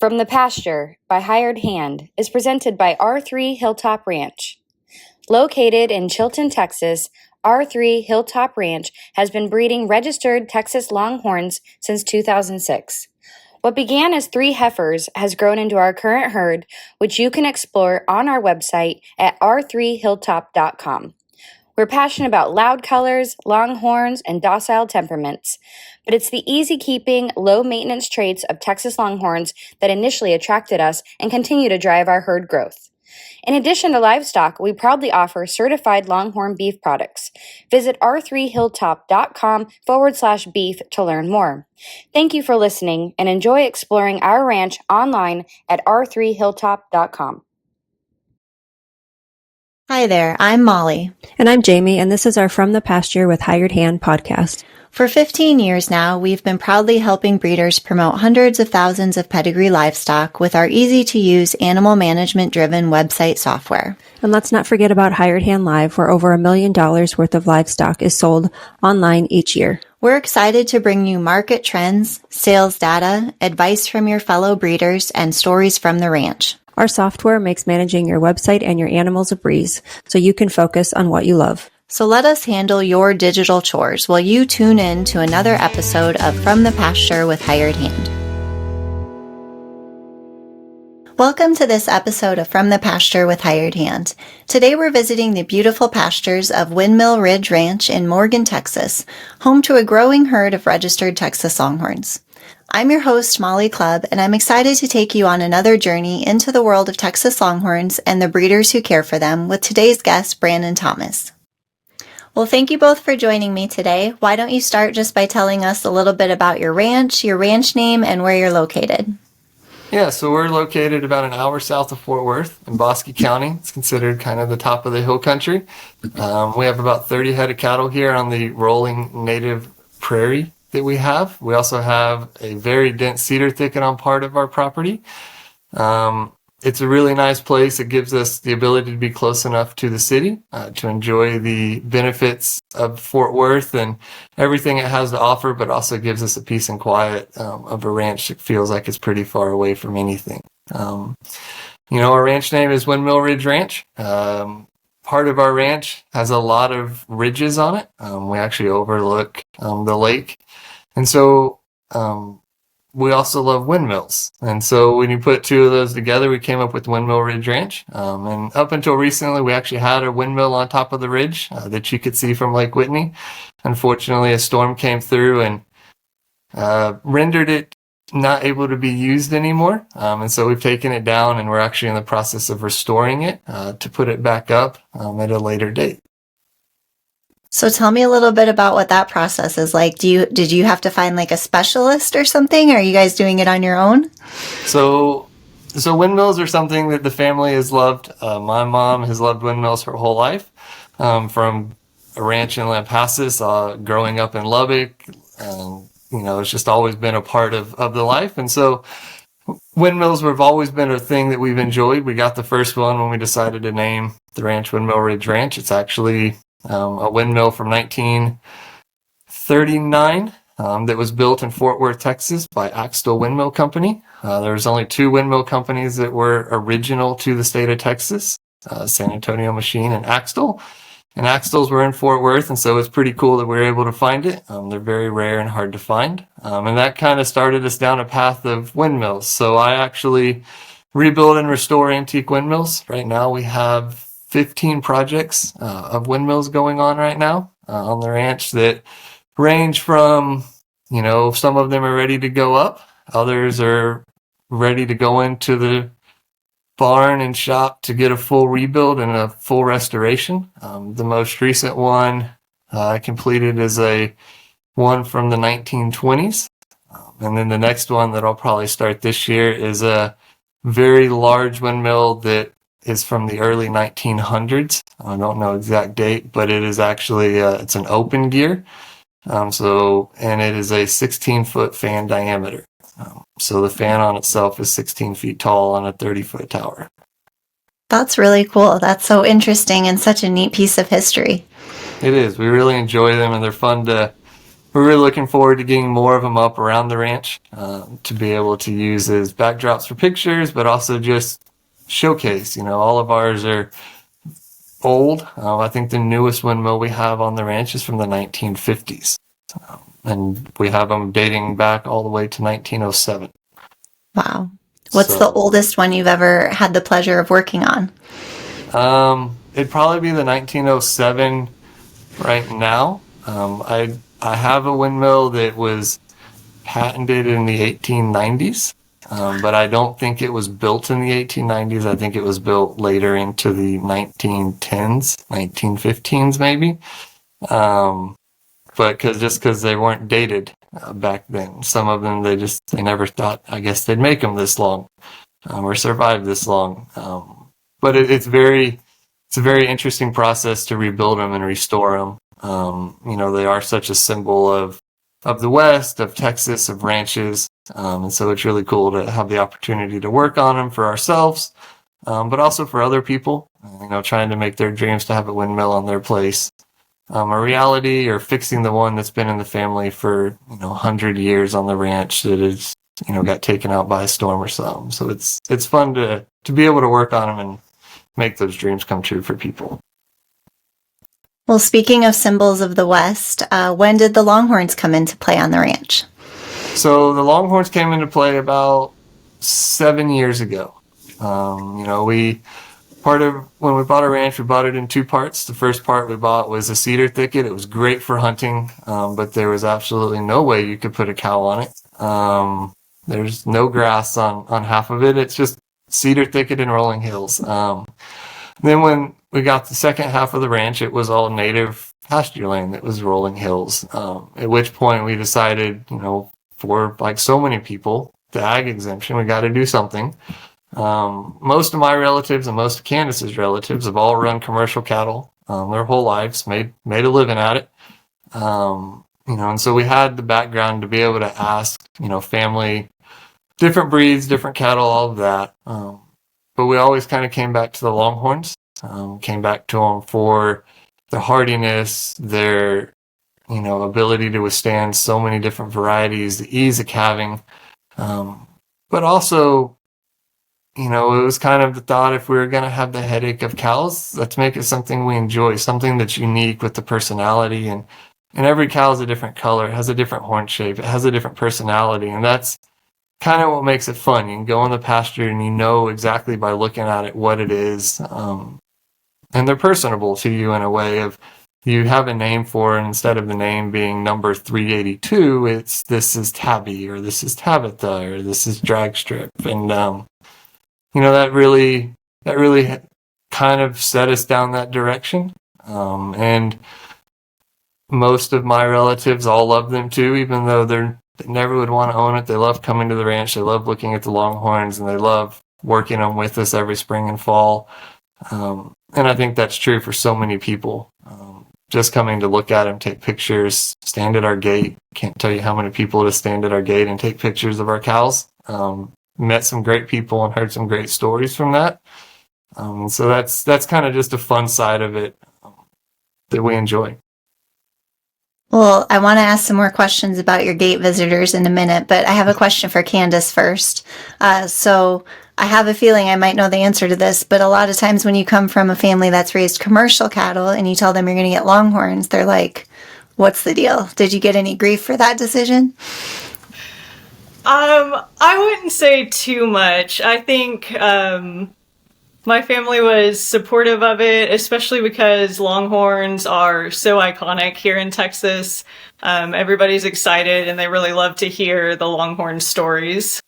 From the Pasture by Hired Hand is presented by R3 Hilltop Ranch. Located in Chilton, Texas, R3 Hilltop Ranch has been breeding registered Texas Longhorns since 2006. What began as 3 heifers has grown into our current herd, which you can explore on our website at r3hilltop.com. We're passionate about loud colors, longhorns, and docile temperaments, but it's the easy-keeping, low-maintenance traits of Texas Longhorns that initially attracted us and continue to drive our herd growth. In addition to livestock, we proudly offer certified Longhorn beef products. Visit r3hilltop.com/beef to learn more. Thank you for listening and enjoy exploring our ranch online at r3hilltop.com. Hi there, I'm Molly. And I'm Jamie, and this is our From the Pasture with Hired Hand podcast. For 15 years now, we've been proudly helping breeders promote hundreds of thousands of pedigree livestock with our easy-to-use animal management-driven website software. And let's not forget about Hired Hand Live, where over $1 million worth of livestock is sold online each year. We're excited to bring you market trends, sales data, advice from your fellow breeders, and stories from the ranch. Our software makes managing your website and your animals a breeze, so you can focus on what you love. So let us handle your digital chores while you tune in to another episode of From the Pasture with Hired Hand. Welcome to this episode of From the Pasture with Hired Hand. Today we're visiting the beautiful pastures of Windmill Ridge Ranch in Morgan, Texas, home to a growing herd of registered Texas Longhorns. I'm your host, Molly Clubb, and I'm excited to take you on another journey into the world of Texas Longhorns and the breeders who care for them with today's guest, Brandon Thomas. Well, thank you both for joining me today. Why don't you start just by telling us a little bit about your ranch name, and where you're located? Yeah, so we're located about an hour south of Fort Worth in Bosque County. It's considered kind of the top of the hill country. We have about 30 head of cattle here on the rolling native prairie that we have. We also have a very dense cedar thicket on part of our property. It's a really nice place. It gives us the ability to be close enough to the city to enjoy the benefits of Fort Worth and everything it has to offer, but also gives us a peace and quiet of a ranch that feels like it's pretty far away from anything. Our ranch name is Windmill Ridge Ranch. Part of our ranch has a lot of ridges on it. We actually overlook the lake. And so we also love windmills. And so when you put two of those together, we came up with Windmill Ridge Ranch. And up until recently, we actually had a windmill on top of the ridge that you could see from Lake Whitney. Unfortunately, a storm came through and rendered it not able to be used anymore. And so we've taken it down, and we're actually in the process of restoring it to put it back up at a later date. So tell me a little bit about what that process is like. Did you have to find like a specialist or something? Or are you guys doing it on your own? So windmills are something that the family has loved. My mom has loved windmills her whole life, from a ranch in Lampasas, growing up in Lubbock. It's just always been a part of the life. And so windmills have always been a thing that we've enjoyed. We got the first one when we decided to name the ranch Windmill Ridge Ranch. It's actually a windmill from 1939 that was built in Fort Worth, Texas by Axtell Windmill Company. There's only 2 windmill companies that were original to the state of Texas, San Antonio Machine and Axtell. And Axtells were in Fort Worth, and so it's pretty cool that we were able to find it. They're very rare and hard to find. And that kind of started us down a path of windmills. So I actually rebuild and restore antique windmills. Right now we have 15 projects of windmills going on right now on the ranch that range from, some of them are ready to go up. Others are ready to go into the barn and shop to get a full rebuild and a full restoration. The most recent one I completed is one from the 1920s. And then the next one that I'll probably start this year is a very large windmill that is from the early 1900s. I don't know exact date, but it is actually, it's an open gear. And it is a 16-foot fan diameter. So the fan on itself is 16 feet tall on a 30-foot tower. That's really cool. That's so interesting and such a neat piece of history. It is. We really enjoy them, and they're fun to we're really looking forward to getting more of them up around the ranch to be able to use as backdrops for pictures, but also just showcase. All of ours are old. I think the newest windmill we have on the ranch is from the 1950s. And we have them dating back all the way to 1907. Wow. What's the oldest one you've ever had the pleasure of working on? It'd probably be the 1907 right now. I have a windmill that was patented in the 1890s, but I don't think it was built in the 1890s. I think it was built later into the 1910s, 1915s maybe. But because they weren't dated back then. Some of them, they never thought, I guess, they'd make them this long or survive this long. But it's a very interesting process to rebuild them and restore them. They are such a symbol of the West, of Texas, of ranches. And so it's really cool to have the opportunity to work on them for ourselves, but also for other people, trying to make their dreams to have a windmill on their place a reality, or fixing the one that's been in the family for 100 years on the ranch that is got taken out by a storm or something. So it's fun to be able to work on them and make those dreams come true for people. Well, speaking of symbols of the West, when did the Longhorns come into play on the ranch? So the Longhorns came into play about 7 years ago. When we bought a ranch, we bought it in two parts. The first part we bought was a cedar thicket. It was great for hunting, but there was absolutely no way you could put a cow on it. There's no grass on half of it. It's just cedar thicket and rolling hills. Then when we got the second half of the ranch, it was all native pasture land that was rolling hills. At which point we decided, for like so many people, the ag exemption, we got to do something. Most of my relatives and most of Candice's relatives have all run commercial cattle their whole lives, made a living at it. And so we had the background to be able to ask, family, different breeds, different cattle, all of that. But we always kind of came back to the Longhorns, came back to them for their hardiness, their, ability to withstand so many different varieties, the ease of calving, but also, it was kind of the thought, if we were going to have the headache of cows, let's make it something we enjoy, something that's unique with the personality. And every cow is a different color, it has a different horn shape, it has a different personality. And that's kind of what makes it fun. You can go in the pasture and exactly by looking at it what it is. And they're personable to you in a way of, you have a name for it, and instead of the name being number 382, it's this is Tabby, or this is Tabitha, or this is Dragstrip. And, that really kind of set us down that direction. And most of my relatives all love them too, even though they never would want to own it. They love coming to the ranch. They love looking at the Longhorns, and they love working them with us every spring and fall. And I think that's true for so many people. Just coming to look at them, take pictures, stand at our gate. Can't tell you how many people just stand at our gate and take pictures of our cows. Met some great people and heard some great stories from that. So that's kind of just a fun side of it that we enjoy. Well, I want to ask some more questions about your gate visitors in a minute, but I have a question for Candice first. So I have a feeling I might know the answer to this, but a lot of times when you come from a family that's raised commercial cattle and you tell them you're going to get Longhorns, they're like, what's the deal? Did you get any grief for that decision? I wouldn't say too much. I think my family was supportive of it, especially because Longhorns are so iconic here in Texas. Everybody's excited and they really love to hear the Longhorn stories.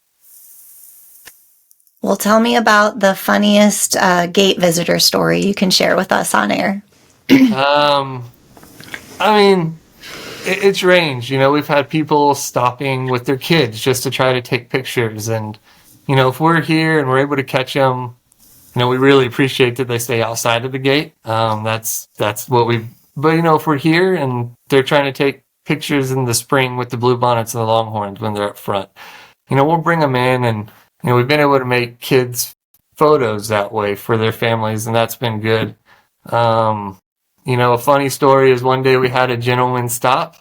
Well, tell me about the funniest gate visitor story you can share with us on air. It's ranged. We've had people stopping with their kids just to try to take pictures. And, if we're here and we're able to catch them, we really appreciate that they stay outside of the gate. That's what but if we're here and they're trying to take pictures in the spring with the bluebonnets and the Longhorns when they're up front, we'll bring them in, and, we've been able to make kids photos that way for their families, and that's been good. A funny story is one day we had a gentleman stop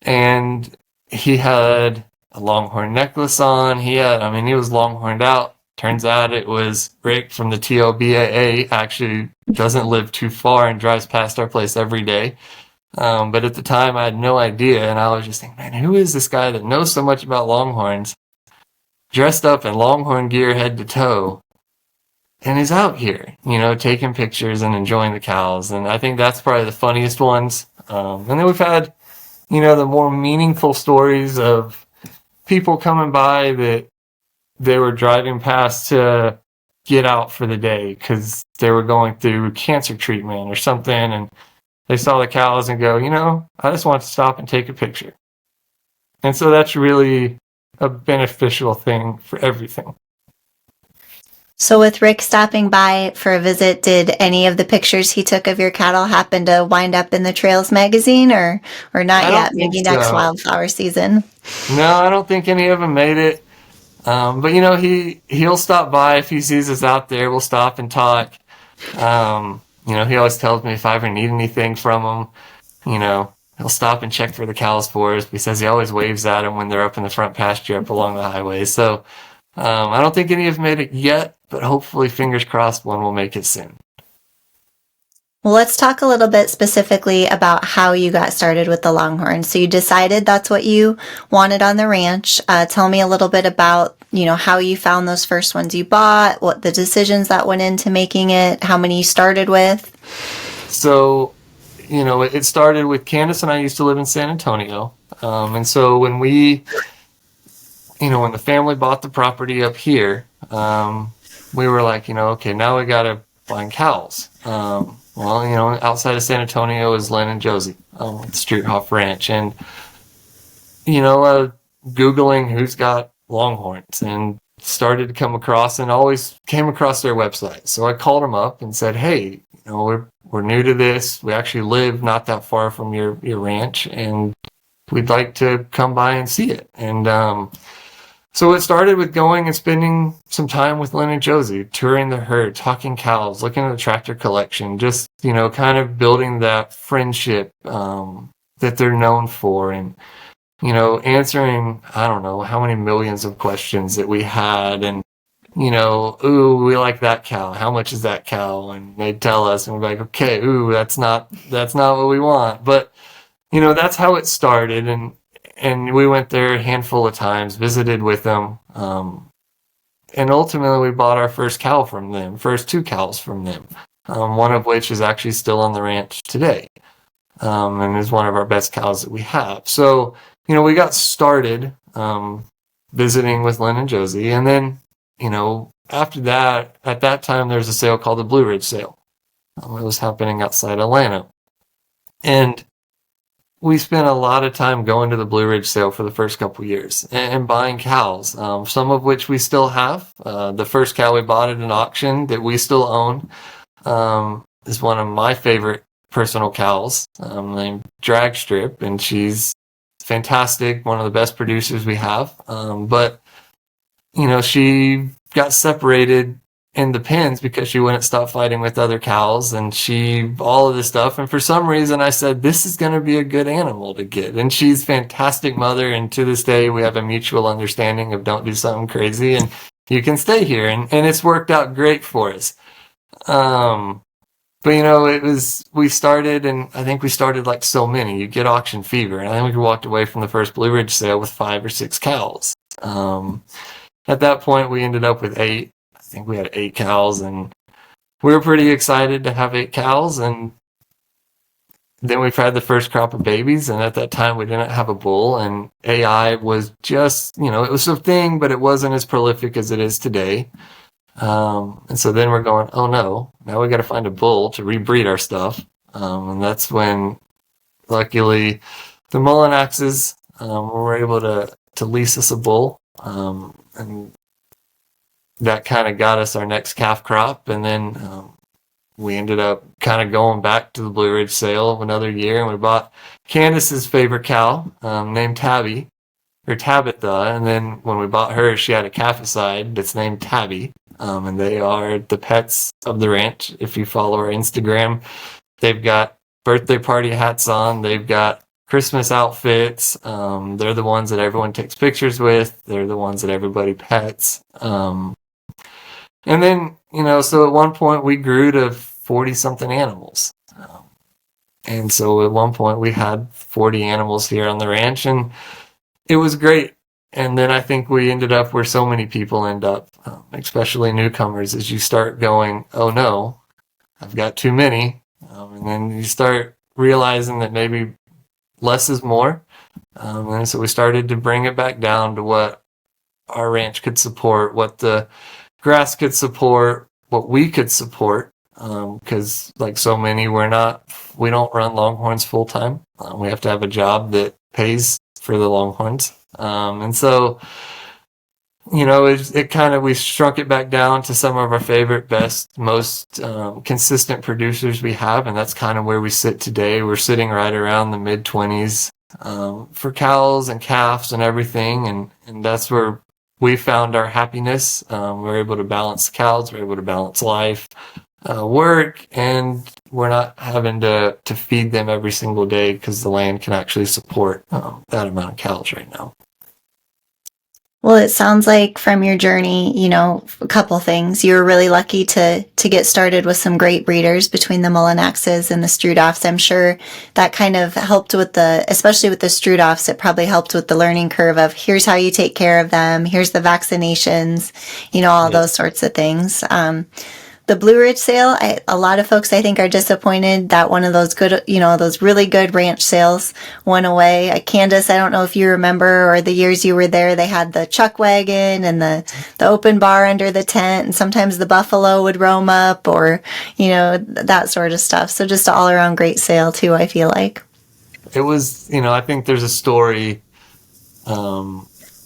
And he had a Longhorn necklace on. He was Longhorned out. Turns out it was Rick from the TOBAA, actually doesn't live too far and drives past our place every day. But at the time, I had no idea, and I was just thinking, man, who is this guy that knows so much about Longhorns, dressed up in Longhorn gear head to toe, and is out here, taking pictures and enjoying the cows? And I think that's probably the funniest ones. And then we've had, the more meaningful stories of people coming by that they were driving past to get out for the day because they were going through cancer treatment or something, and they saw the cows and go, I just want to stop and take a picture. And so that's really a beneficial thing for everything. So with Rick stopping by for a visit, did any of the pictures he took of your cattle happen to wind up in the Trails magazine or not yet? Maybe next wildflower season? No, I don't think any of them made it. But he'll stop by if he sees us out there. We'll stop and talk. He always tells me if I ever need anything from him, he'll stop and check for the cows for us. He says he always waves at them when they're up in the front pasture up along the highway. So I don't think any have made it yet, but hopefully, fingers crossed, one will make it soon. Well, let's talk a little bit specifically about how you got started with the Longhorn. So you decided that's what you wanted on the ranch. Tell me a little bit about, how you found those first ones you bought, what the decisions that went into making it, how many you started with. So, it started with Candice and I used to live in San Antonio. And so when when the family bought the property up here, we were like, okay, now we got to find cows. Outside of San Antonio is Len and Josie, Streethoff Ranch. And, Googling who's got Longhorns and started to come across and always came across their website. So I called them up and said, hey, we're new to this. We actually live not that far from your ranch, and we'd like to come by and see it. And so it started with going and spending some time with Len and Josie, touring the herd, talking cows, looking at the tractor collection, just, kind of building that friendship that they're known for, and, answering, I don't know, how many millions of questions that we had, and, ooh, we like that cow. How much is that cow? And they'd tell us, and we're like, okay, ooh, that's not what we want. But, that's how it started, and we went there a handful of times, visited with them, and ultimately we bought our first two cows from them, one of which is actually still on the ranch today, and is one of our best cows that we have. So, we got started visiting with Len and Josie, and then, after that, at that time, there was a sale called the Blue Ridge sale. It was happening outside Atlanta. And we spent a lot of time going to the Blue Ridge sale for the first couple years and buying cows, some of which we still have. The first cow we bought at an auction that we still own is one of my favorite personal cows, named Drag Strip, and she's fantastic, one of the best producers we have. But, she got separated in the pens because she wouldn't stop fighting with other cows, and all of this stuff. And for some reason I said, this is going to be a good animal to get. And she's a fantastic mother. And to this day, we have a mutual understanding of don't do something crazy and you can stay here. And it's worked out great for us. But we started, and I think we started like so many, you get auction fever. And I think we walked away from the first Blue Ridge sale with 5 or 6 cows. At that point, we ended up with 8. I think we had 8 cows, and we were pretty excited to have 8 cows. And then we've had the first crop of babies, and at that time we didn't have a bull, and AI was just, it was a thing, but it wasn't as prolific as it is today. And so then we're going, oh no, now we got to find a bull to rebreed our stuff. And that's when, luckily, the Mullinaxes were able to lease us a bull. And that kind of got us our next calf crop. And then we ended up kind of going back to the Blue Ridge sale another year, and we bought Candice's favorite cow, named Tabby, or Tabitha. And then when we bought her, she had a calf aside that's named Tabby. And they are the pets of the ranch. If you follow our Instagram, they've got birthday party hats on. They've got Christmas outfits. They're the ones that everyone takes pictures with. They're the ones that everybody pets. And then, so at one point we grew to 40 something animals. And so at one point we had 40 animals here on the ranch, and it was great. And then I think we ended up where so many people end up, especially newcomers, as you start going, oh no, I've got too many. And then you start realizing that maybe less is more. And so we started to bring it back down to what our ranch could support, what the grass could support, what we could support. Because like so many, we don't run Longhorns full time. We have to have a job that pays for the Longhorns. And so, we shrunk it back down to some of our favorite, best, most consistent producers we have. And that's kind of where we sit today. We're sitting right around the mid 20s for cows and calves and everything. And that's where we found our happiness. We're able to balance cows. We're able to balance life, work, and we're not having to feed them every single day because the land can actually support that amount of cows right now. Well, it sounds like from your journey, a couple things. You were really lucky to get started with some great breeders between the Mullinaxes and the Strudoffs. I'm sure that kind of helped with especially with the Strudoffs, it probably helped with the learning curve of here's how you take care of them, here's the vaccinations, all those sorts of things. The Blue Ridge sale, a lot of folks I think are disappointed that one of those good, those really good ranch sales went away. Candice, I don't know if you remember, or the years you were there, they had the chuck wagon and the open bar under the tent, and sometimes the buffalo would roam up, or, that sort of stuff. So just an all around great sale too, I feel like. It was, I think there's a story.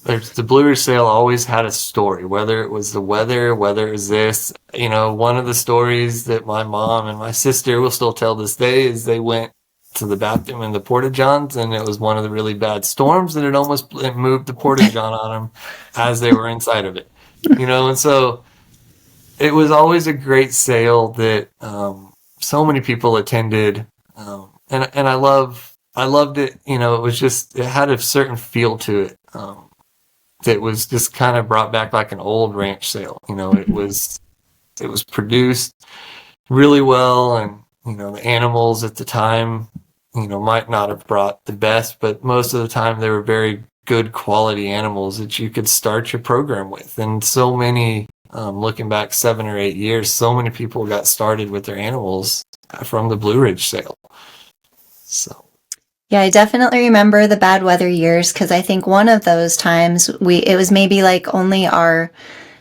The Blue Ridge sale always had a story, whether it was the weather, whether it was this. One of the stories that my mom and my sister will still tell this day is they went to the bathroom in the Porta-Johns, and it was one of the really bad storms, and it moved the Porta-John on them as they were inside of it. And so it was always a great sale that so many people attended, and I loved it. It was just, it had a certain feel to it. That was just kind of brought back like an old ranch sale. It was produced really well, and the animals at the time might not have brought the best, but most of the time they were very good quality animals that you could start your program with. And so many, looking back 7 or 8 years, so many people got started with their animals from the Blue Ridge sale. So Yeah, I definitely remember the bad weather years, because I think one of those times it was maybe like only our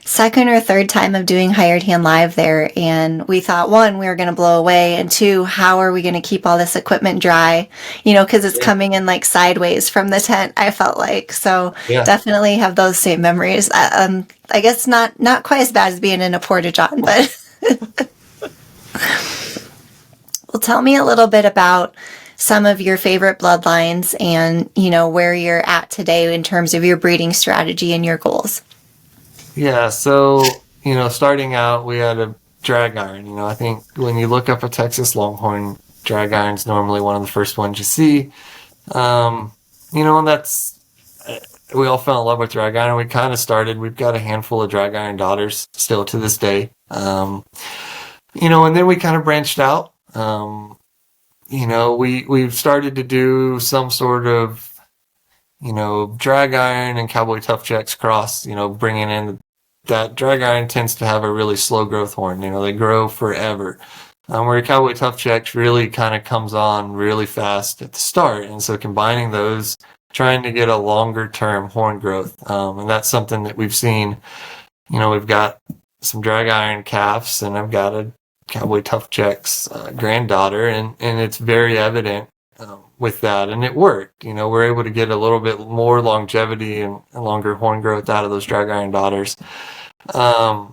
second or third time of doing Hired Hand Live there, and we thought, one, we were going to blow away, and two, how are we going to keep all this equipment dry, because it's coming in like sideways from the tent, I felt like. So definitely have those same memories. I guess not quite as bad as being in a Porta-John, but well, tell me a little bit about some of your favorite bloodlines and, where you're at today in terms of your breeding strategy and your goals. Yeah, so, starting out, we had a drag iron. I think when you look up a Texas Longhorn, drag iron's normally one of the first ones you see. And that's, we all fell in love with drag iron. We kind of started, we've got a handful of drag iron daughters still to this day. And then we kind of branched out. We've started to do some sort of, drag iron and cowboy tough checks cross, bringing in that drag iron tends to have a really slow growth horn. They grow forever. Where cowboy tough checks really kind of comes on really fast at the start. And so combining those, trying to get a longer term horn growth. And that's something that we've seen. We've got some drag iron calves, and I've got a cowboy tough checks granddaughter, and it's very evident with that, and it worked. We're able to get a little bit more longevity and longer horn growth out of those drag iron daughters. And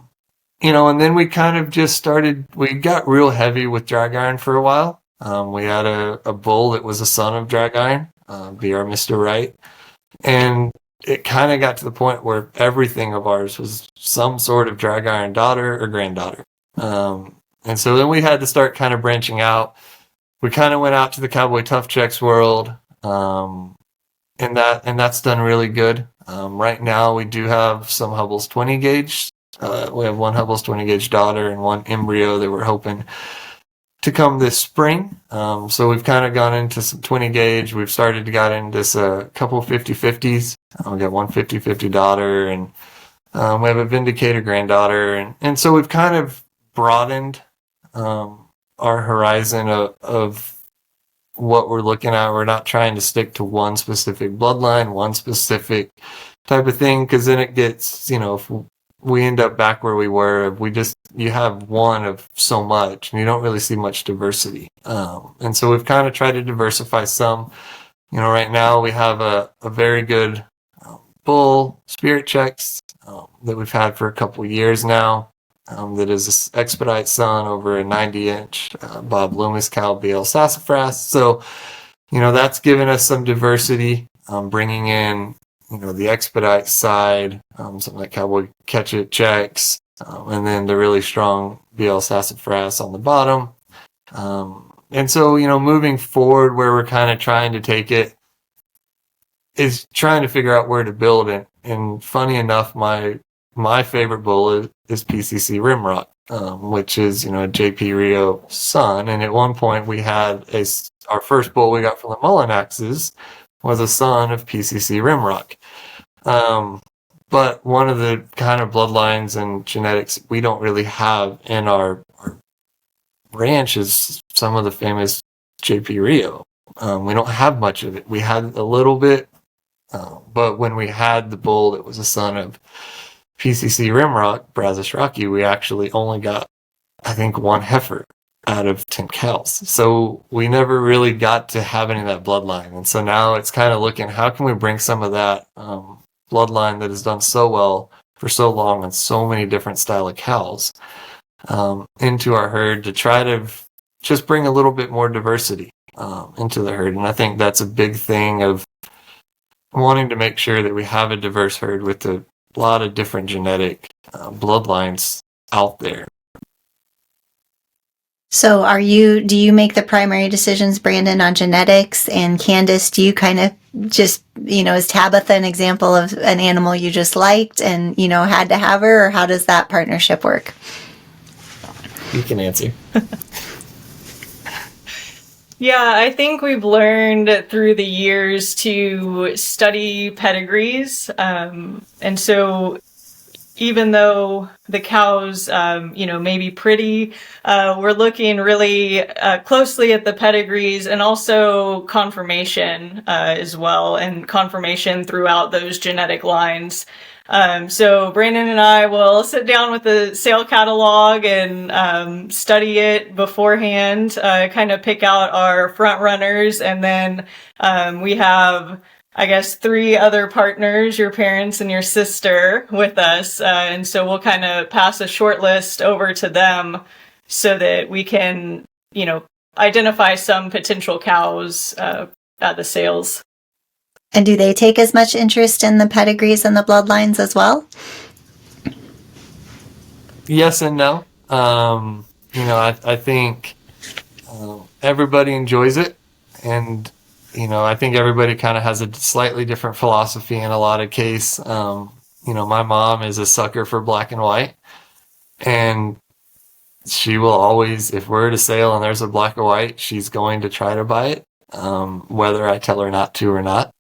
then we kind of just started, we got real heavy with drag iron for a while. We had a bull that was a son of drag iron, be our Mr. Right, and it kind of got to the point where everything of ours was some sort of drag iron daughter or granddaughter. And so then we had to start kind of branching out. We kind of went out to the cowboy tough checks world. And that's done really good. Right now we do have some Hubble's 20 gauge. We have one Hubble's 20 gauge daughter and one embryo that we're hoping to come this spring. So we've kind of gone into some 20 gauge. We've started to get into a couple 50-50s. We got one 50-50 daughter, and we have a Vindicator granddaughter. And so we've kind of broadened our horizon of what we're looking at. We're not trying to stick to one specific bloodline, one specific type of thing, because then it gets, if we end up back where we were, you have one of so much and you don't really see much diversity. And so we've kind of tried to diversify some. Right now we have a very good bull Spirit Checks that we've had for a couple years now. That is an Expedite son over a 90-inch Bob Loomis cow BL sassafras. So, that's given us some diversity, bringing in the Expedite side, something like Cowboy Catch It checks, and then the really strong BL sassafras on the bottom. And so, moving forward, where we're kind of trying to take it is trying to figure out where to build it. And funny enough, my favorite bull is PCC Rimrock, which is, JP Rio son. And at one point we had our first bull we got from the Mullinaxes was a son of PCC Rimrock. But one of the kind of bloodlines and genetics we don't really have in our ranch is some of the famous JP Rio. We don't have much of it. We had a little bit, but when we had the bull that was a son of PCC Rimrock, Brazos Rocky, we actually only got, I think, one heifer out of 10 cows. So we never really got to have any of that bloodline. And so now it's kind of looking, how can we bring some of that bloodline that has done so well for so long and so many different style of cows into our herd to try to just bring a little bit more diversity into the herd. And I think that's a big thing of wanting to make sure that we have a diverse herd with a lot of different genetic bloodlines out there. So do you make the primary decisions, Brandon, on genetics? And Candice, do you kind of just, is Tabitha an example of an animal you just liked and, had to have her, or how does that partnership work? You can answer. Yeah, I think we've learned through the years to study pedigrees. And so even though the cows, may be pretty, we're looking really closely at the pedigrees and also confirmation as well, and confirmation throughout those genetic lines. So Brandon and I will sit down with the sale catalog and study it beforehand, kind of pick out our front runners, and then we have, I guess, 3 other partners, your parents and your sister, with us. And so we'll kind of pass a short list over to them so that we can, identify some potential cows at the sales. And do they take as much interest in the pedigrees and the bloodlines as well? Yes and no. I think everybody enjoys it. And, I think everybody kind of has a slightly different philosophy in a lot of case. My mom is a sucker for black and white. And she will always, if we're at a sale and there's a black and white, she's going to try to buy it, whether I tell her not to or not.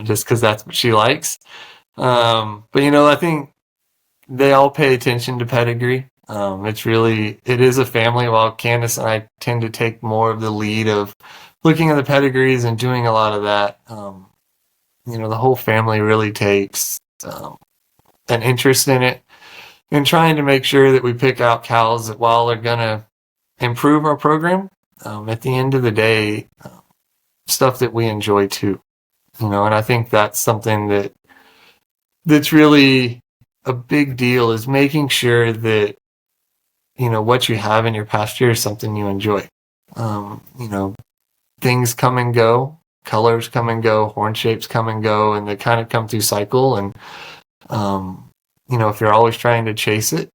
Just because that's what she likes. But I think they all pay attention to pedigree. It is a family, while Candice and I tend to take more of the lead of looking at the pedigrees and doing a lot of that. The whole family really takes an interest in it and trying to make sure that we pick out cows that, while they're going to improve our program, at the end of the day, stuff that we enjoy too. And I think that's something that's really a big deal, is making sure that, what you have in your pasture is something you enjoy. Things come and go, colors come and go, horn shapes come and go, and they kind of come through cycle. And, if you're always trying to chase it,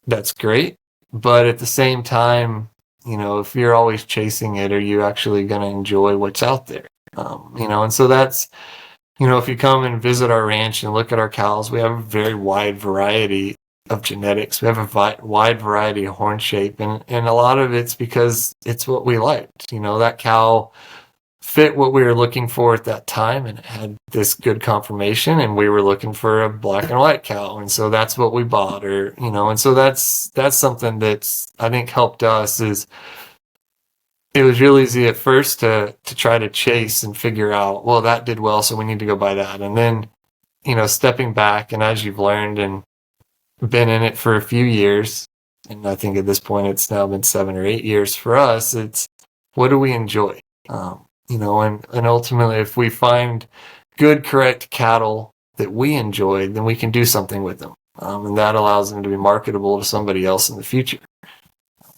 that's great. But at the same time, if you're always chasing it, are you actually going to enjoy what's out there? And so that's, if you come and visit our ranch and look at our cows, we have a very wide variety of genetics. We have a wide variety of horn shape, and a lot of it's because it's what we liked. That cow fit what we were looking for at that time, and it had this good conformation, and we were looking for a black and white cow, and so that's what we bought. And so that's something that's, I think, helped us. Is it was real easy at first to try to chase and figure out, well, that did well, so we need to go buy that. And then, stepping back, and as you've learned and been in it for a few years, and I think at this point it's now been 7 or 8 years for us, it's what do we enjoy? And ultimately, if we find good, correct cattle that we enjoy, then we can do something with them. And that allows them to be marketable to somebody else in the future.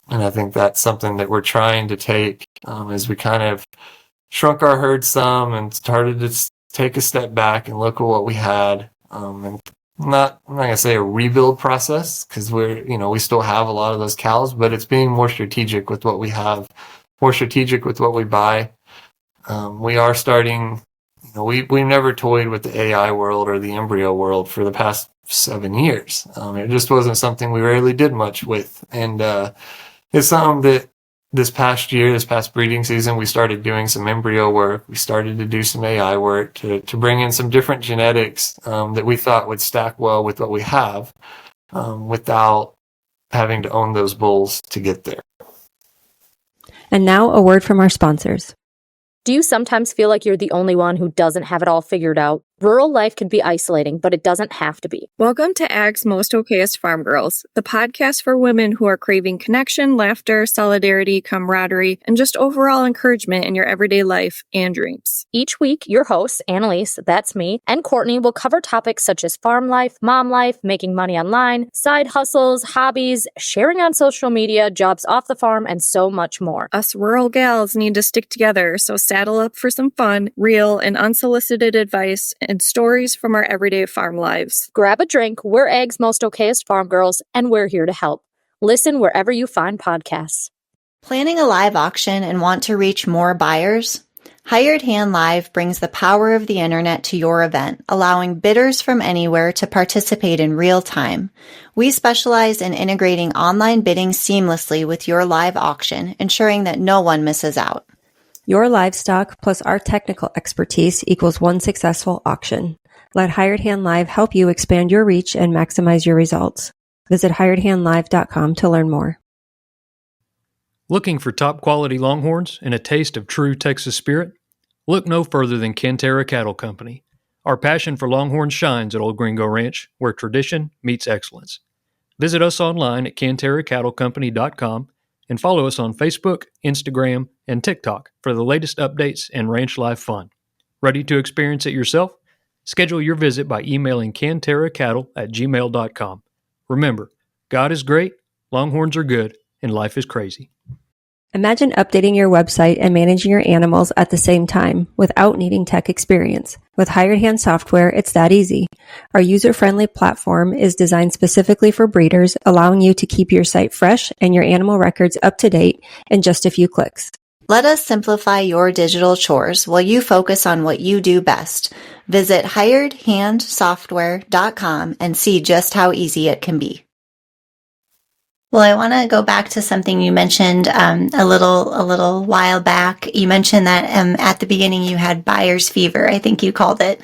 And I think that's something that we're trying to take as we kind of shrunk our herd some and started to take a step back and look at what we had. And I'm not going to say a rebuild process, because we still have a lot of those cows, but it's being more strategic with what we have, more strategic with what we buy. We are starting, we've never toyed with the AI world or the embryo world for the past 7 years. It just wasn't something we really did much with. And it's something that this past breeding season, we started doing some embryo work. We started to do some AI work to bring in some different genetics that we thought would stack well with what we have without having to own those bulls to get there. And now a word from our sponsors. Do you sometimes feel like you're the only one who doesn't have it all figured out? Rural life can be isolating, but it doesn't have to be. Welcome to Ag's Most Okayest Farm Girls, the podcast for women who are craving connection, laughter, solidarity, camaraderie, and just overall encouragement in your everyday life and dreams. Each week, your hosts, Annalise, that's me, and Courtney will cover topics such as farm life, mom life, making money online, side hustles, hobbies, sharing on social media, jobs off the farm, and so much more. Us rural gals need to stick together, so saddle up for some fun, real, and unsolicited advice and stories from our everyday farm lives. Grab a drink, we're Ag's Most Okayest Farm Girls, and we're here to help. Listen wherever you find podcasts. Planning a live auction and want to reach more buyers? Hired Hand Live brings the power of the internet to your event, allowing bidders from anywhere to participate in real time. We specialize in integrating online bidding seamlessly with your live auction, ensuring that no one misses out. Your livestock plus our technical expertise equals one successful auction. Let Hired Hand Live help you expand your reach and maximize your results. Visit hiredhandlive.com to learn more. Looking for top quality Longhorns and a taste of true Texas spirit? Look no further than Candice Cattle Company. Our passion for Longhorns shines at Old Gringo Ranch, where tradition meets excellence. Visit us online at candicecattlecompany.com and follow us on Facebook, Instagram, and TikTok for the latest updates and ranch life fun. Ready to experience it yourself? Schedule your visit by emailing canterracattle@gmail.com. Remember, God is great, Longhorns are good, and life is crazy. Imagine updating your website and managing your animals at the same time without needing tech experience. With Hired Hand software, it's that easy. Our user-friendly platform is designed specifically for breeders, allowing you to keep your site fresh and your animal records up to date in just a few clicks. Let us simplify your digital chores while you focus on what you do best. Visit hiredhandsoftware.com and see just how easy it can be. Well, I want to go back to something you mentioned a little while back. You mentioned that at the beginning you had buyer's fever, I think you called it.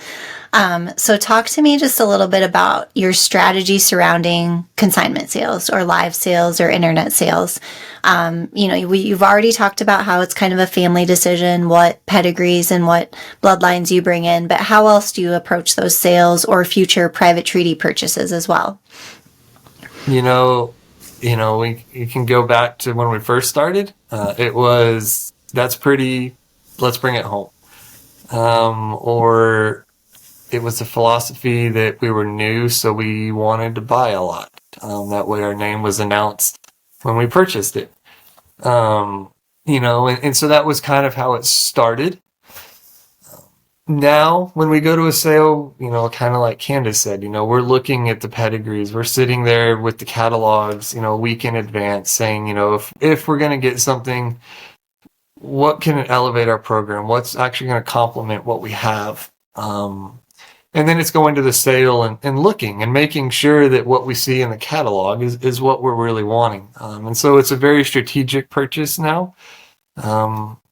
So talk to me just a little bit about your strategy surrounding consignment sales or live sales or internet sales. You've already talked about how it's kind of a family decision, what pedigrees and what bloodlines you bring in, but how else do you approach those sales or future private treaty purchases as well? You can go back to when we first started. Let's bring it home. Or it was a philosophy that we were new, so we wanted to buy a lot. That way our name was announced when we purchased it. And so that was kind of how it started. Now, when we go to a sale, kind of like Candice said, we're looking at the pedigrees. We're sitting there with the catalogs, a week in advance saying, if we're going to get something, what can elevate our program? What's actually going to complement what we have? And then it's going to the sale and looking and making sure that what we see in the catalog is what we're really wanting. And so it's a very strategic purchase now.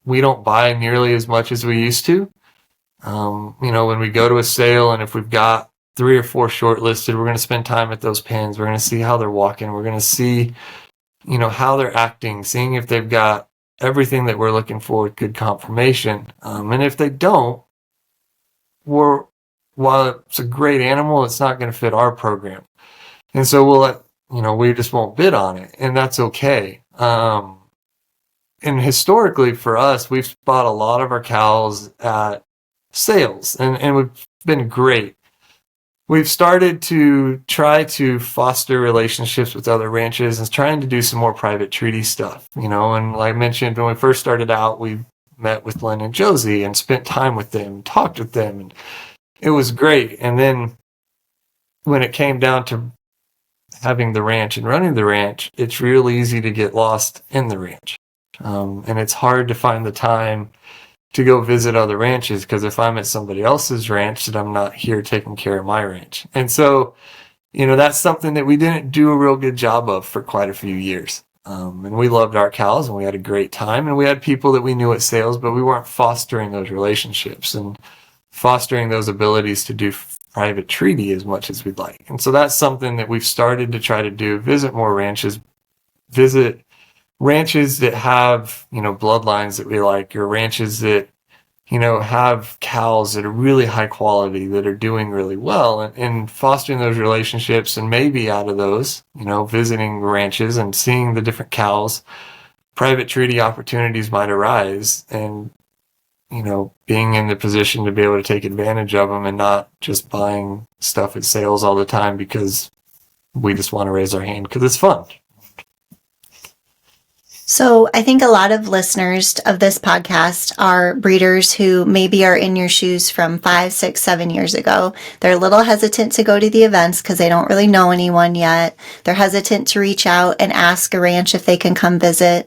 We don't buy nearly as much as we used to. When we go to a sale and if we've got 3 or 4 shortlisted, we're going to spend time at those pens. We're going to see how they're walking. We're going to see, how they're acting, seeing if they've got everything that we're looking for with good confirmation. And if they don't, while it's a great animal, it's not going to fit our program. And so we just won't bid on it, and that's okay. And historically for us, we've bought a lot of our cows at sales, and we've been great. We've started to try to foster relationships with other ranches and trying to do some more private treaty stuff, and like I mentioned, when we first started out, we met with Lynn and Josie and spent time with them, talked with them, and it was great. And then when it came down to having the ranch and running the ranch, it's real easy to get lost in the ranch. And it's hard to find the time to go visit other ranches, because if I'm at somebody else's ranch, that I'm not here taking care of my ranch. And so, that's something that we didn't do a real good job of for quite a few years. And we loved our cows and we had a great time, and we had people that we knew at sales, but we weren't fostering those relationships and fostering those abilities to do private treaty as much as we'd like. And so that's something that we've started to try to do, visit more ranches, visit ranches that have, bloodlines that we like, or ranches that, have cows that are really high quality, that are doing really well, and fostering those relationships. And maybe out of those, visiting ranches and seeing the different cows, private treaty opportunities might arise, and being in the position to be able to take advantage of them and not just buying stuff at sales all the time because we just want to raise our hand because it's fun. So I think a lot of listeners of this podcast are breeders who maybe are in your shoes from 5, 6, 7 years ago. They're a little hesitant to go to the events because they don't really know anyone yet. They're hesitant to reach out and ask a ranch if they can come visit.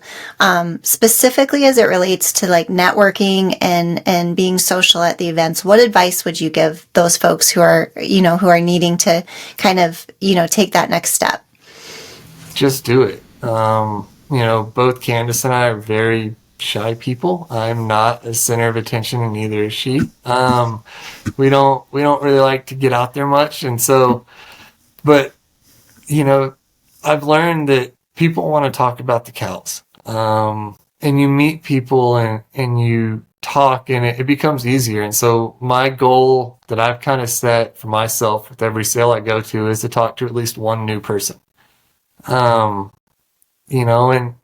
Specifically as it relates to like networking and being social at the events, what advice would you give those folks who are needing to kind of, take that next step? Just do it. Both Candice and I are very shy people. I'm not a center of attention, and neither is she. We don't really like to get out there much. And so, but, I've learned that people want to talk about the cows. And you meet people and you talk, and it becomes easier. And so my goal that I've kind of set for myself with every sale I go to is to talk to at least one new person. And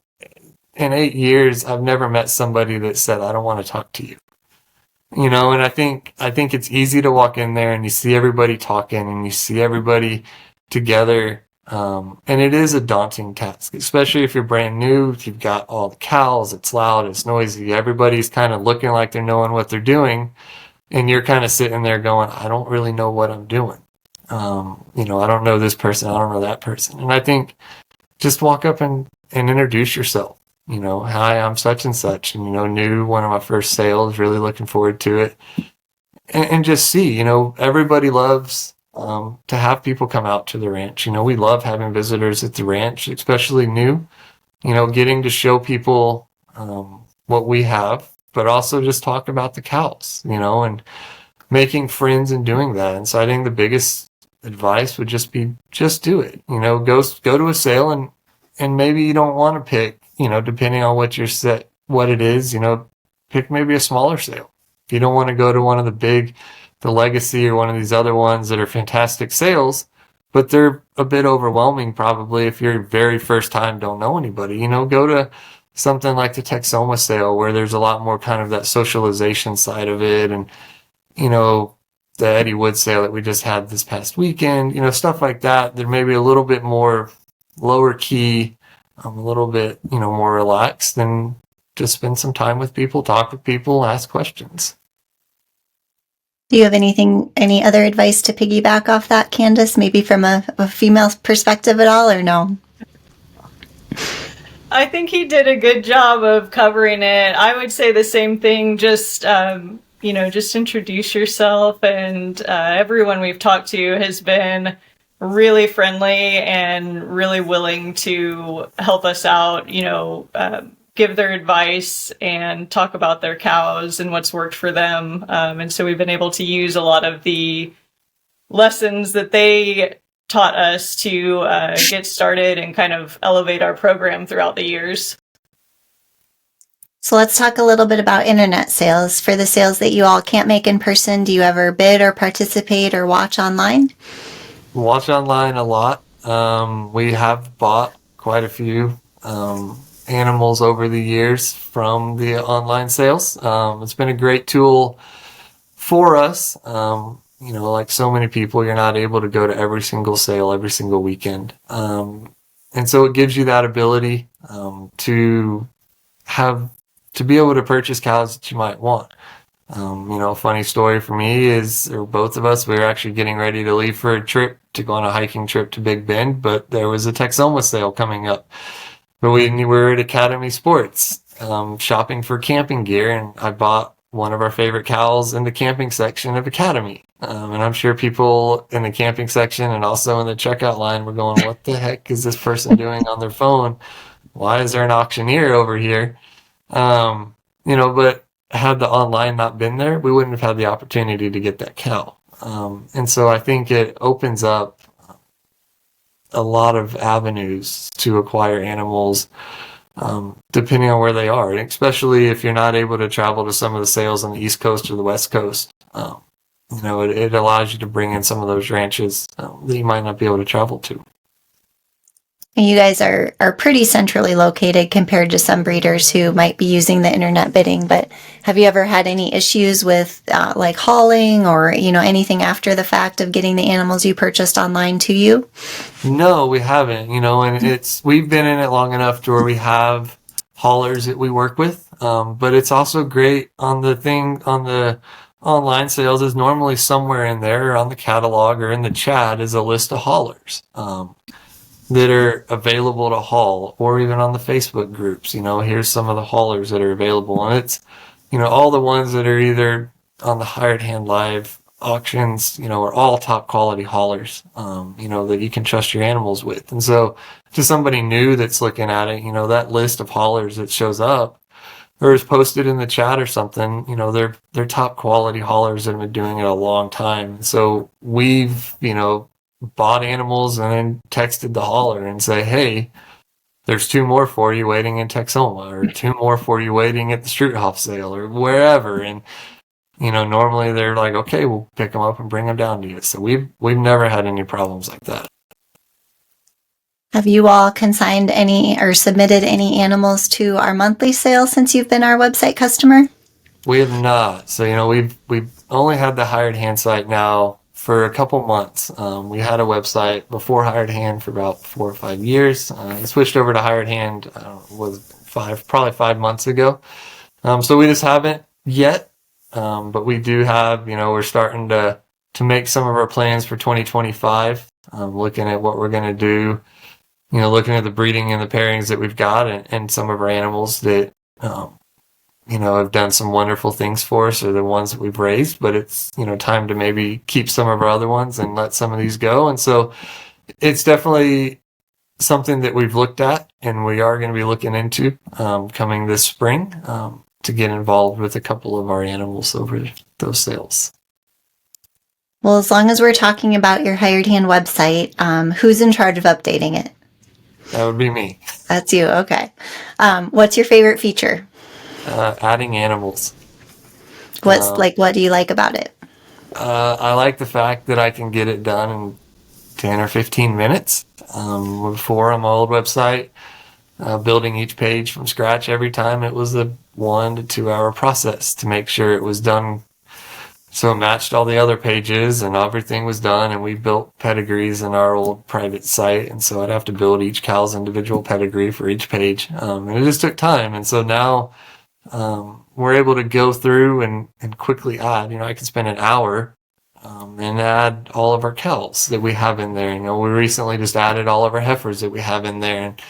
in 8 years, I've never met somebody that said, I don't want to talk to you. And I think it's easy to walk in there and you see everybody talking and you see everybody together. And it is a daunting task, especially if you're brand new. You've got all the cows, it's loud, it's noisy. Everybody's kind of looking like they're knowing what they're doing. And you're kind of sitting there going, I don't really know what I'm doing. I don't know this person, I don't know that person. And I think just walk up and introduce yourself. Hi, I'm such and such, and new one of my first sales, really looking forward to it, and just see. Everybody loves to have people come out to the ranch. We love having visitors at the ranch, especially new. Getting to show people what we have, but also just talk about the cows. And making friends and doing that. And so I think the biggest advice would just be, just do it. Go to a sale and maybe you don't want to pick, depending on what it is, pick maybe a smaller sale. If you don't want to go to one of the Legacy or one of these other ones that are fantastic sales, but they're a bit overwhelming probably if you're very first time, don't know anybody, go to something like the Texoma sale where there's a lot more kind of that socialization side of it. And, the Eddie Wood sale that we just had this past weekend, stuff like that. They're maybe a little bit more lower key, a little bit, more relaxed, and just spend some time with people, talk with people, ask questions. Do you have any other advice to piggyback off that, Candice, maybe from a female perspective at all, or no? I think he did a good job of covering it. I would say the same thing, just, just introduce yourself. And everyone we've talked to has been really friendly and really willing to help us out, give their advice and talk about their cows and what's worked for them. And so we've been able to use a lot of the lessons that they taught us to get started and kind of elevate our program throughout the years. So let's talk a little bit about internet sales. For the sales that you all can't make in person, do you ever bid or participate or watch online? Watch online a lot. We have bought quite a few animals over the years from the online sales. It's been a great tool for us. Like so many people, you're not able to go to every single sale every single weekend. And so it gives you that ability to be able to purchase cows that you might want. A funny story for me is, or both of us, we were actually getting ready to leave for a trip to go on a hiking trip to Big Bend, but there was a Texoma sale coming up. But we were at Academy Sports, shopping for camping gear, and I bought one of our favorite cows in the camping section of Academy. And I'm sure people in the camping section and also in the checkout line were going, what the heck is this person doing on their phone? Why is there an auctioneer over here? But had the online not been there, we wouldn't have had the opportunity to get that cow. And so I think it opens up a lot of avenues to acquire animals, depending on where they are, and especially if you're not able to travel to some of the sales on the East Coast or the West Coast. It allows you to bring in some of those ranches that you might not be able to travel to. You guys are pretty centrally located compared to some breeders who might be using the internet bidding, but have you ever had any issues with like hauling or, anything after the fact of getting the animals you purchased online to you? No, we haven't, and we've been in it long enough to where we have haulers that we work with. But it's also great on the online sales is normally somewhere in there or on the catalog or in the chat is a list of haulers. That are available to haul, or even on the Facebook groups, here's some of the haulers that are available. And it's, all the ones that are either on the Hired Hand Live auctions, are all top quality haulers, that you can trust your animals with. And so to somebody new that's looking at it, that list of haulers that shows up or is posted in the chat or something, they're top quality haulers that have been doing it a long time. So we've, bought animals and then texted the hauler and say, hey, there's 2 more for you waiting in Texoma, or 2 more for you waiting at the Struthof sale or wherever. And, normally they're like, okay, we'll pick them up and bring them down to you. So we've never had any problems like that. Have you all consigned any or submitted any animals to our monthly sale since you've been our website customer? We have not. So, we've only had the Hired Hand site now for a couple months. We had a website before Hired Hand for about 4 or 5 years. I switched over to Hired Hand probably 5 months ago. So we just haven't yet. But we do have, we're starting to make some of our plans for 2025. Looking at what we're going to do, looking at the breeding and the pairings that we've got and some of our animals that, have done some wonderful things for us, or the ones that we've raised, but it's, time to maybe keep some of our other ones and let some of these go. And so it's definitely something that we've looked at and we are going to be looking into coming this spring to get involved with a couple of our animals over those sales. Well, as long as we're talking about your Hired Hand website, who's in charge of updating it? That would be me. That's you. Okay. What's your favorite feature? Adding animals. What do you like about it? I like the fact that I can get it done in 10 or 15 minutes. Before on my old website, building each page from scratch every time, it was a 1 to 2 hour process to make sure it was done so it matched all the other pages and everything was done. And we built pedigrees in our old private site, and so I'd have to build each cow's individual pedigree for each page, and it just took time. And so now we're able to go through and quickly add. I can spend an hour and add all of our cows that we have in there. We recently just added all of our heifers that we have in there. And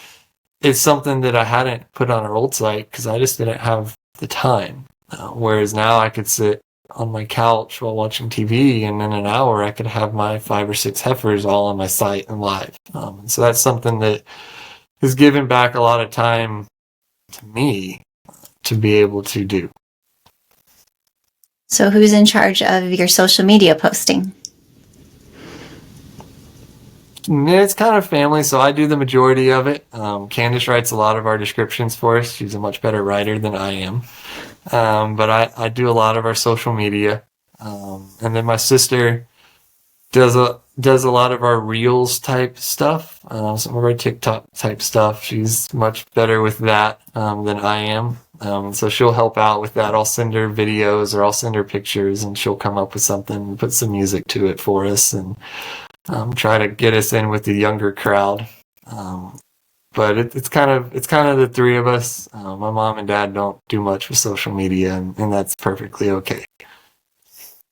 it's something that I hadn't put on our old site because I just didn't have the time. Whereas now I could sit on my couch while watching TV, and in an hour I could have my 5 or 6 heifers all on my site and live. So that's something that has given back a lot of time to me to be able to do. So who's in charge of your social media posting? It's kind of family, so I do the majority of it. Candice writes a lot of our descriptions for us. She's a much better writer than I am. But I do a lot of our social media. And then my sister does a lot of our reels type stuff, some of our TikTok type stuff. She's much better with that than I am. So she'll help out with that. I'll send her videos or I'll send her pictures, and she'll come up with something, put some music to it for us, and try to get us in with the younger crowd. But it's kind of the three of us. My mom and dad don't do much with social media, and that's perfectly okay.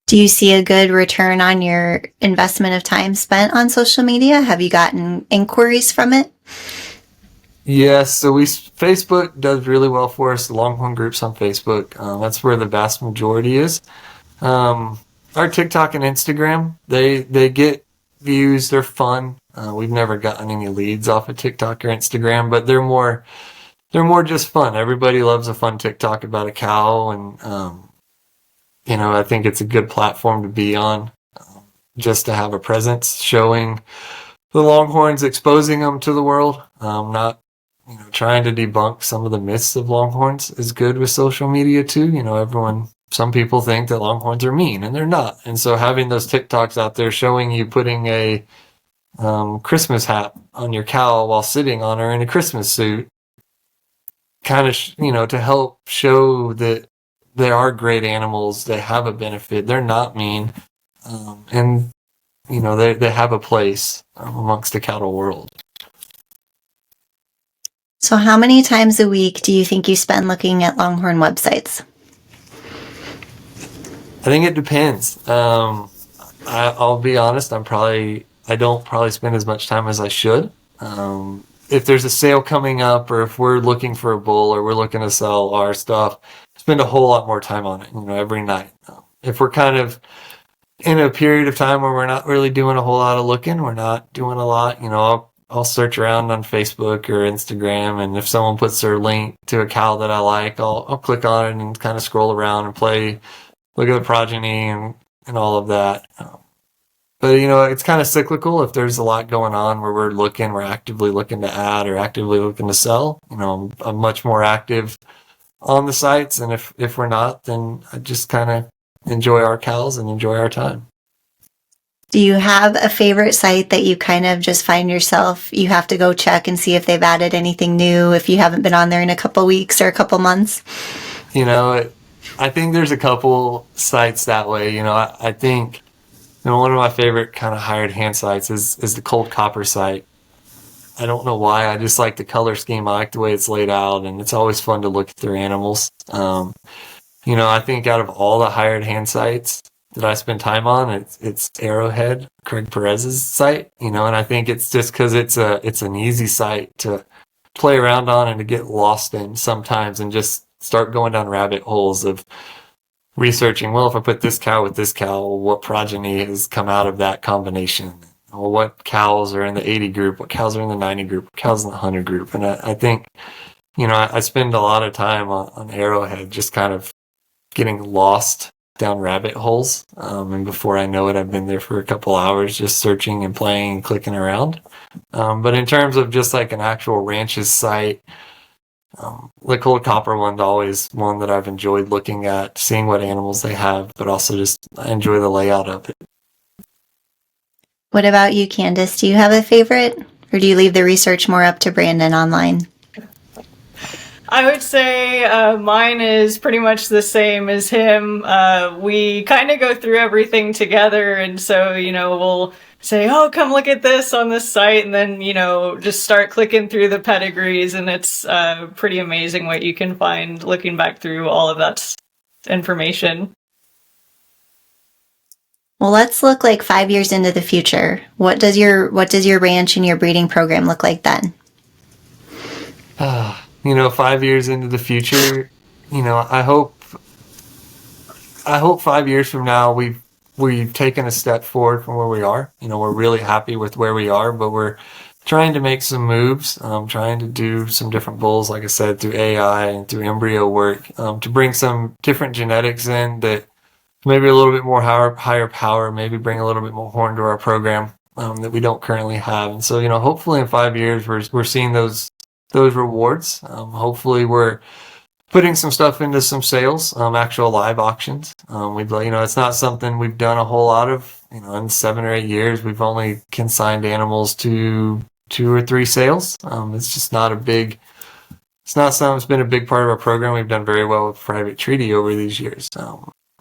Do you see a good return on your investment of time spent on social media? Have you gotten inquiries from it? Yes, so Facebook does really well for us. The Longhorn groups on Facebook, that's where the vast majority is. Our TikTok and Instagram, they get views. They're fun. We've never gotten any leads off of TikTok or Instagram, but they're more just fun. Everybody loves a fun TikTok about a cow, and I think it's a good platform to be on, just to have a presence, showing the Longhorns, exposing them to the world. Not trying to debunk some of the myths of Longhorns is good with social media too. Some people think that Longhorns are mean, and they're not. And so having those TikToks out there showing you putting a Christmas hat on your cow while sitting on her in a Christmas suit, kind of, to help show that they are great animals, they have a benefit, they're not mean, and they have a place amongst the cattle world. So how many times a week do you think you spend looking at Longhorn websites? I think it depends. I'll be honest, I don't probably spend as much time as I should. If there's a sale coming up, or if we're looking for a bull, or we're looking to sell our stuff, spend a whole lot more time on it, every night. If we're kind of in a period of time where we're not really doing a whole lot of looking, we're not doing a lot, I'll search around on Facebook or Instagram, and if someone puts their link to a cow that I like, I'll click on it and kind of scroll around and look at the progeny and all of that. But it's kind of cyclical. If there's a lot going on where we're actively looking to add or actively looking to sell, I'm much more active on the sites. And if we're not, then I just kind of enjoy our cows and enjoy our time. Do you have a favorite site that you kind of just find yourself, you have to go check and see if they've added anything new if you haven't been on there in a couple weeks or a couple months? I think there's a couple sites that way. I think one of my favorite kind of hired hand sites is the Cold Copper site. I don't know why. I just like the color scheme. I like the way it's laid out, and it's always fun to look at their animals. I think out of all the hired hand sites that I spend time on, it's Arrowhead, Craig Perez's site. And I think it's just because it's an easy site to play around on and to get lost in sometimes, and just start going down rabbit holes of researching, well, if I put this cow with this cow, what progeny has come out of that combination? Well, what cows are in the 80 group? What cows are in the 90 group? What cows in the 100 group? And I think, I spend a lot of time on Arrowhead just kind of getting lost down rabbit holes. And before I know it, I've been there for a couple hours just searching and playing and clicking around. But in terms of just like an actual ranch's site, the Cold Copper one's always one that I've enjoyed looking at, seeing what animals they have, but also just I enjoy the layout of it. What about you, Candice? Do you have a favorite, or do you leave the research more up to Brandon online? I would say mine is pretty much the same as him. We kind of go through everything together, and so, we'll say, oh, come look at this on this site, and then, just start clicking through the pedigrees, and it's pretty amazing what you can find looking back through all of that information. Well, let's look like 5 years into the future. What does your ranch and your breeding program look like then? 5 years into the future, I hope 5 years from now we've taken a step forward from where we are. We're really happy with where we are, but we're trying to make some moves, trying to do some different bulls, like I said, through AI and through embryo work, to bring some different genetics in that maybe a little bit more higher power, maybe bring a little bit more horn to our program, that we don't currently have. And so, hopefully in 5 years we're seeing those rewards. Hopefully we're putting some stuff into some sales, actual live auctions. It's not something we've done a whole lot of. In 7 or 8 years, we've only consigned animals to 2 or 3 sales. It's just not it's not something that's been a big part of our program. We've done very well with private treaty over these years.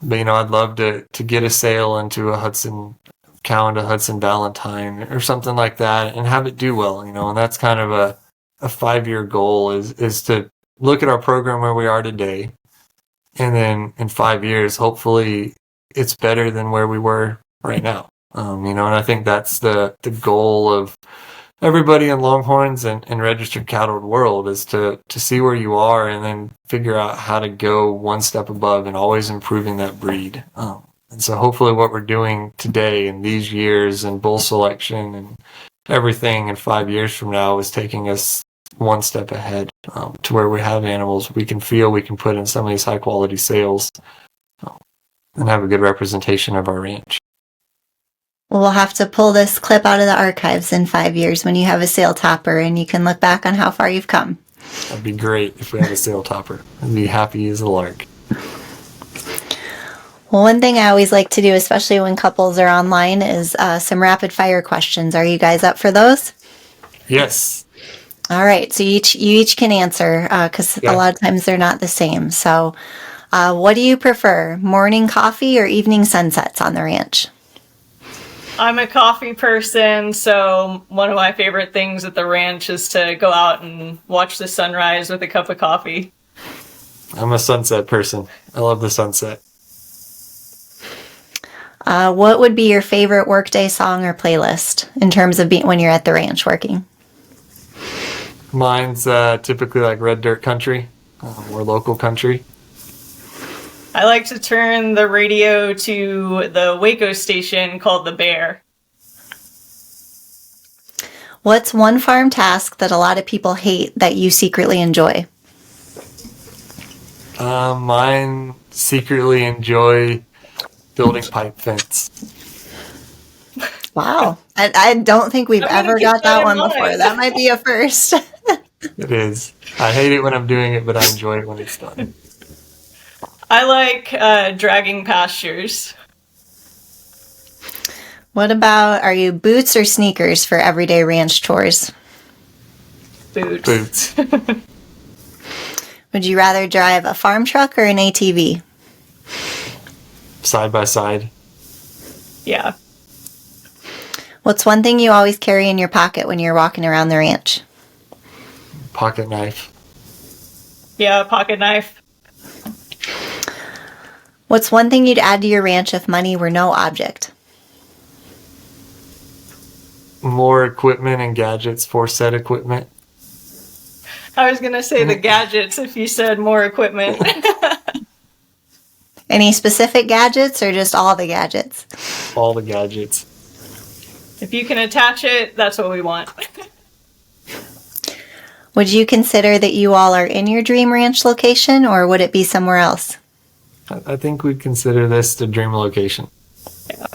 But I'd love to get a sale into a Hudson cow, into Hudson Valentine or something like that, and have it do well. And that's kind of a 5-year goal is to look at our program where we are today, and then in 5 years, hopefully it's better than where we were right now. And I think that's the goal of everybody in Longhorns and registered cattle world, is to see where you are and then figure out how to go one step above and always improving that breed. And so hopefully what we're doing today in these years and bull selection and everything in 5 years from now is taking us one step ahead, to where we have animals we can put in some of these high quality sales, and have a good representation of our ranch. We'll have to pull this clip out of the archives in 5 years when you have a sale topper, and you can look back on how far you've come. That'd be great if we had a sale topper. I'd be happy as a lark. Well, one thing I always like to do, especially when couples are online, is some rapid fire questions. Are you guys up for those? Yes. All right, so you each can answer, because a lot of times they're not the same. So what do you prefer, morning coffee or evening sunsets on the ranch? I'm a coffee person, so one of my favorite things at the ranch is to go out and watch the sunrise with a cup of coffee. I'm a sunset person. I love the sunset. What would be your favorite workday song or playlist in terms of when you're at the ranch working? Mine's typically like red dirt country, or local country. I like to turn the radio to the Waco station called The Bear. What's one farm task that a lot of people hate that you secretly enjoy? Mine secretly enjoy building pipe fence. Wow. I don't think we've ever got that one before. That might be a first. It is. I hate it when I'm doing it, but I enjoy it when it's done. I like dragging pastures. What about, are you boots or sneakers for everyday ranch chores? Boots. Would you rather drive a farm truck or an ATV? Side by side. Yeah. What's one thing you always carry in your pocket when you're walking around the ranch? Pocket knife. Yeah, pocket knife. What's one thing you'd add to your ranch if money were no object? More equipment and gadgets for said equipment. I was going to say the gadgets if you said more equipment. Any specific gadgets or just all the gadgets? All the gadgets. If you can attach it, that's what we want. Would you consider that you all are in your dream ranch location, or would it be somewhere else? I think we'd consider this the dream location. Yeah.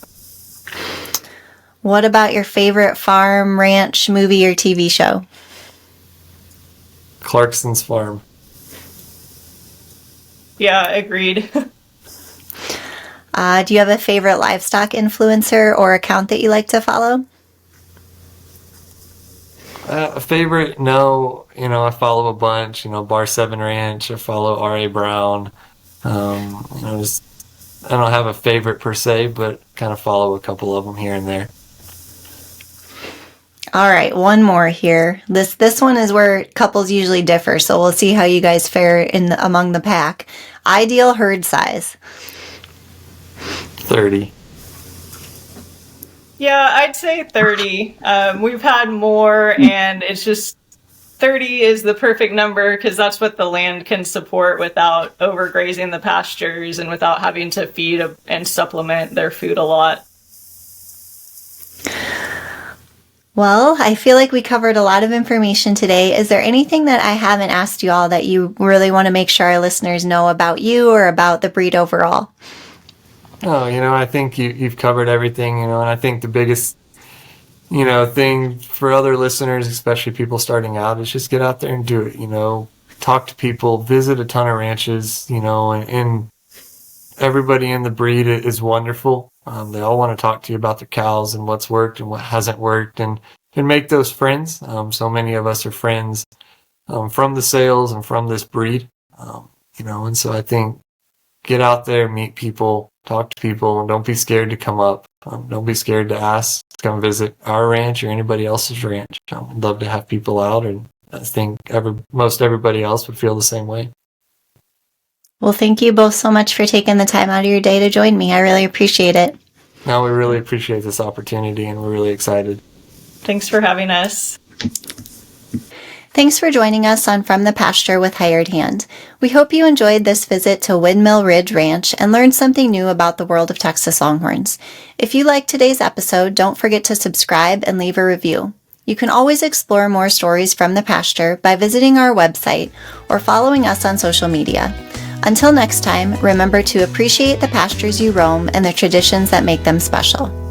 What about your favorite farm, ranch, movie, or TV show? Clarkson's Farm. Yeah, agreed. Do you have a favorite livestock influencer or account that you like to follow? A favorite? No. I follow a bunch. Bar 7 Ranch. I follow R.A. Brown. Just, I don't have a favorite per se, but kind of follow a couple of them here and there. All right, one more here. This one is where couples usually differ, so we'll see how you guys fare among the pack. Ideal herd size? 30. Yeah, I'd say 30. We've had more, and it's just 30 is the perfect number because that's what the land can support without overgrazing the pastures and without having to feed and supplement their food a lot. Well, I feel like we covered a lot of information today. Is there anything that I haven't asked you all that you really want to make sure our listeners know about you or about the breed overall? Oh, I think you've covered everything, and I think the biggest, thing for other listeners, especially people starting out, is just get out there and do it, talk to people, visit a ton of ranches, and everybody in the breed is wonderful. They all want to talk to you about their cows and what's worked and what hasn't worked, and make those friends. So many of us are friends from the sales and from this breed, and so I think get out there, meet people, talk to people, and don't be scared to come up. Don't be scared to ask to come visit our ranch or anybody else's ranch. I'd love to have people out, and I think most everybody else would feel the same way. Well, thank you both so much for taking the time out of your day to join me. I really appreciate it. No, we really appreciate this opportunity, and we're really excited. Thanks for having us. Thanks for joining us on From the Pasture with Hired Hand. We hope you enjoyed this visit to Windmill Ridge Ranch and learned something new about the world of Texas Longhorns. If you liked today's episode, don't forget to subscribe and leave a review. You can always explore more stories from the pasture by visiting our website or following us on social media. Until next time, remember to appreciate the pastures you roam and the traditions that make them special.